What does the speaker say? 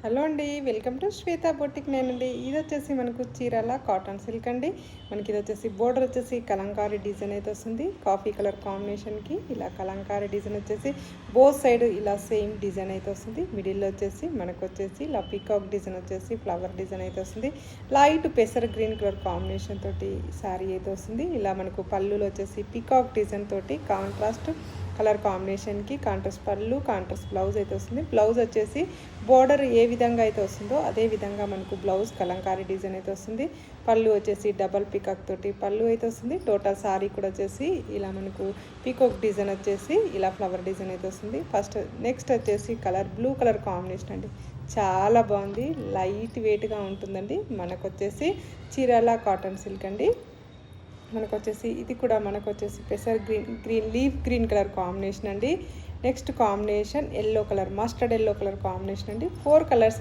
Hello అండి, welcome to Shweta boutique. నేనండి. ఇది వచ్చేసి మనకు చీరాల కాటన్ సిల్క్ అండి. మనకి ఇది వచ్చేసి బోర్డర్ వచ్చేసి కలంకారీ డిజైన్ అయితే వస్తుంది. కాఫీ కలర్ కాంబినేషన్కి ఇలా కలంకారీ డిజైన్ వచ్చేసి బోత్ సైడ్ ఇలా సేమ్ డిజైన్ అయితే వస్తుంది. మిడిల్లో వచ్చేసి మనకు వచ్చేసి ఇలా పీకాక్ డిజైన్ వచ్చేసి ఫ్లవర్ డిజైన్ అయితే వస్తుంది. లైట్ పెసర్ గ్రీన్ కలర్ కాంబినేషన్ తోటి శారీ అయితే వస్తుంది. ఇలా మనకు పళ్ళులో వచ్చేసి పీకాక్ డిజైన్ తోటి కాంట్రాస్ట్ కలర్ కాంబినేషన్కి కాంట్రాస్ట్ పళ్ళు, కాంట్రాస్ట్ బ్లౌజ్ అయితే వస్తుంది. బ్లౌజ్ వచ్చేసి బోర్డర్ ఏ విధంగా అయితే వస్తుందో అదే విధంగా మనకు బ్లౌజ్ కలంకారీ డిజైన్ అయితే వస్తుంది. పళ్ళు వచ్చేసి డబల్ పీకాక్ తోటి పళ్ళు అయితే వస్తుంది. టోటల్ సారీ కూడా వచ్చేసి ఇలా మనకు పీకాక్ డిజైన్ వచ్చేసి ఇలా ఫ్లవర్ డిజైన్ అయితే వస్తుంది. నెక్స్ట్ వచ్చేసి కలర్ బ్లూ కలర్ కాంబినేషన్ అండి. చాలా బాగుంది, లైట్ వెయిట్గా ఉంటుందండి. మనకు వచ్చేసి చీరాల కాటన్ సిల్క్ అండి. మనకు వచ్చేసి ఇది కూడా మనకు వచ్చేసి పెసర్ లీఫ్ గ్రీన్ కలర్ కాంబినేషన్ అండి. Next combination yellow colour, mustard yellow colour combination అండి. 4 కలర్స్